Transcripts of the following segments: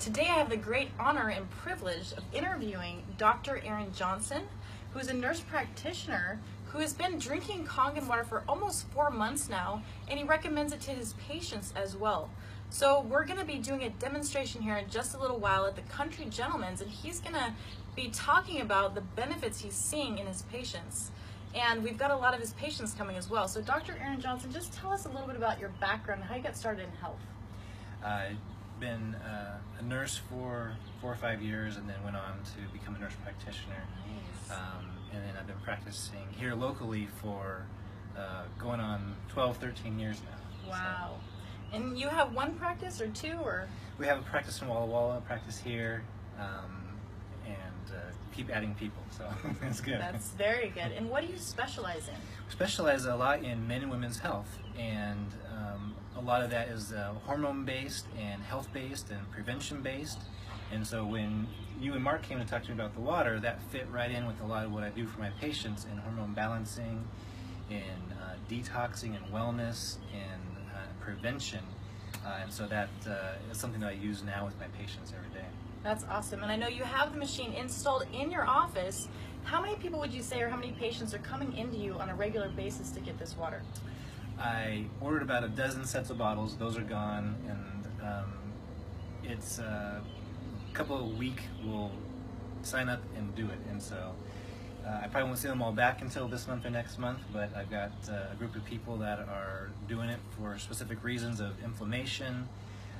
Today I have the great honor and privilege of interviewing Dr. Erin Johnson, who is a nurse practitioner who has been drinking Kangen water for almost 4 months now, and he recommends it to his patients as well. So we're going to be doing a demonstration here in just a little while at the Country Gentleman's, and he's going to be talking about the benefits he's seeing in his patients. And we've got a lot of his patients coming as well. So Dr. Erin Johnson, just tell us a little bit about your background and how you got started in health. I've been a nurse for 4 or 5 years, and then went on to become a nurse practitioner. Nice. And then I've been practicing here locally for going on 12, 13 years now. Wow. So. And you have one practice or two, or? We have a practice in Walla Walla, a practice here, and keep adding people, so it's good. That's very good. And what do you specialize in? We specialize a lot in men and women's health, and a lot of that is hormone-based and health-based and prevention-based. And so when you and Mark came to talk to me about the water, that fit right in with a lot of what I do for my patients in hormone balancing, in detoxing and wellness, and prevention. And so that is something that I use now with my patients every day. That's awesome. And I know you have the machine installed in your office. How many people would you say, or how many patients are coming into you on a regular basis to get this water? I ordered about a dozen sets of bottles. Those are gone, and it's a couple of weeks will sign up and do it. And so I probably won't see them all back until this month or next month, but I've got a group of people that are doing it for specific reasons of inflammation.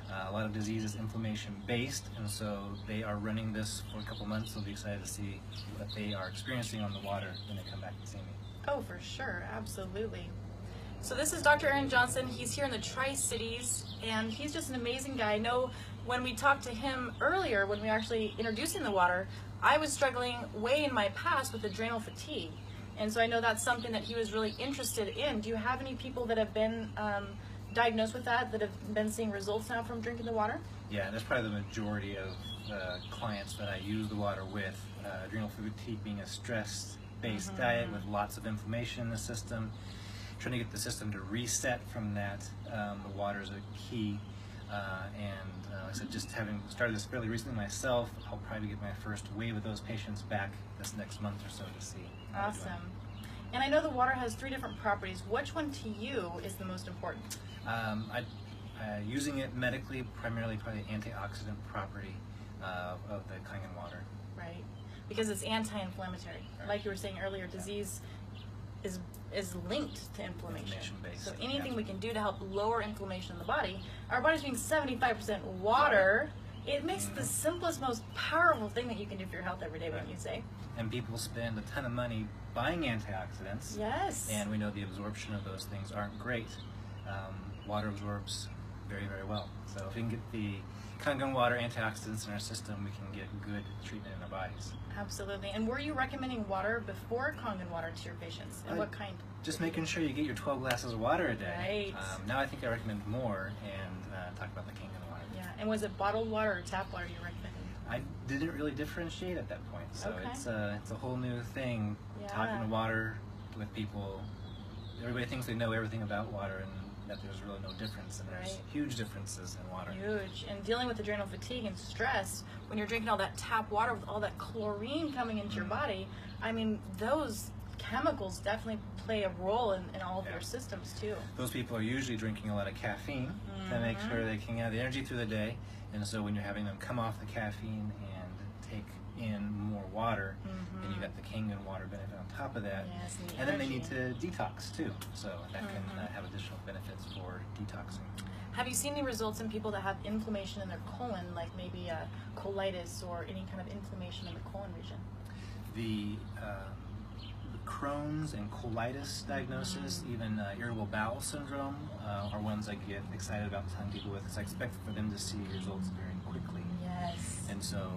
A lot of disease is inflammation based, and so they are running this for a couple months. They'll be excited to see what they are experiencing on the water when they come back and see me. Oh, for sure, absolutely. So this is Dr. Erin Johnson. He's here in the Tri-Cities, and he's just an amazing guy. I know when we talked to him earlier, when we were actually introducing the water, I was struggling way in my past with adrenal fatigue. And so I know that's something that he was really interested in. Do you have any people that have been diagnosed with that have been seeing results now from drinking the water? Yeah, that's probably the majority of clients that I use the water with. Adrenal fatigue being a stress-based diet with lots of inflammation in the system. Trying to get the system to reset from that. The water is a key. Like I said, just having started this fairly recently myself, I'll probably get my first wave of those patients back this next month or so to see. Awesome. And I know the water has 3 different properties. Which one to you is the most important? Using it medically, primarily probably the antioxidant property of the Kangen water. Right, because it's anti-inflammatory. Right. Like you were saying earlier, disease is linked to inflammation. So anything we can do to help lower inflammation in the body, our body's being 75% water, it makes the simplest, most powerful thing that you can do for your health every day, wouldn't you say? And people spend a ton of money buying antioxidants. Yes. And we know the absorption of those things aren't great. Water absorbs very, very well. So if we can get the Kangen water antioxidants in our system, we can get good treatment in our bodies. Absolutely. And were you recommending water before Kangen water to your patients? And what kind? Just making sure you get your 12 glasses of water a day. Right. Now I think I recommend more, and talk about the Kangen water. Yeah. And was it bottled water or tap water you recommended? I didn't really differentiate at that point. So it's a whole new thing. Yeah. Talking to water with people. Everybody thinks they know everything about water, and that there's really no difference, and there's huge differences in water. Huge. And dealing with adrenal fatigue and stress, when you're drinking all that tap water with all that chlorine coming into your body, I mean, those chemicals definitely play a role in all of your systems too. Those people are usually drinking a lot of caffeine to make sure they can have the energy through the day, and so when you're having them come off the caffeine and take in more water, then you got the Kangen water benefit on top of that. Yes, and then they need to detox too, so that can have additional benefits for detoxing. Have you seen any results in people that have inflammation in their colon, like maybe colitis or any kind of inflammation in the colon region? The Crohn's and colitis diagnosis, even irritable bowel syndrome, are ones I get excited about telling people with, because I expect for them to see results very quickly. Yes. And so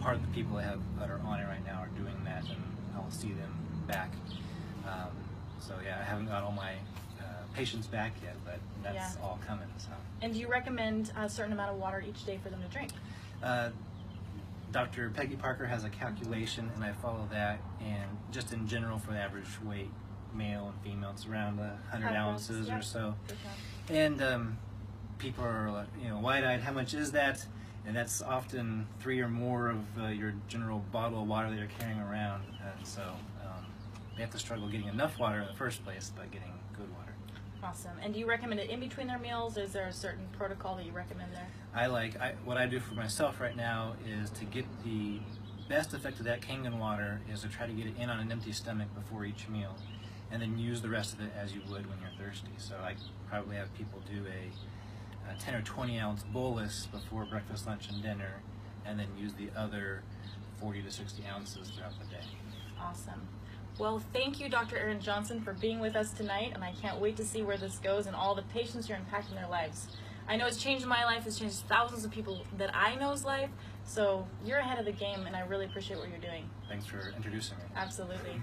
part of the people that are on it right now are doing that, and I'll see them back. So yeah, I haven't got all my patients back yet, but that's all coming. So. And do you recommend a certain amount of water each day for them to drink? Dr. Peggy Parker has a calculation, and I follow that, and just in general for the average weight, male and female, it's around 100 ounces or so. And people are, wide-eyed, how much is that? And that's often 3 or more of your general bottle of water that you're carrying around. And so they have to struggle getting enough water in the first place by getting good water. Awesome. And do you recommend it in between their meals? Is there a certain protocol that you recommend there? What I do for myself right now is to get the best effect of that Kangen water is to try to get it in on an empty stomach before each meal, and then use the rest of it as you would when you're thirsty. So I probably have people do a 10 or 20 ounce bolus before breakfast, lunch, and dinner, and then use the other 40 to 60 ounces throughout the day. Awesome. Well, thank you, Dr. Aaron Johnson, for being with us tonight, and I can't wait to see where this goes and all the patients you're impacting their lives. I know it's changed my life, it's changed thousands of people that I know's life, so you're ahead of the game, and I really appreciate what you're doing. Thanks for introducing me. Absolutely.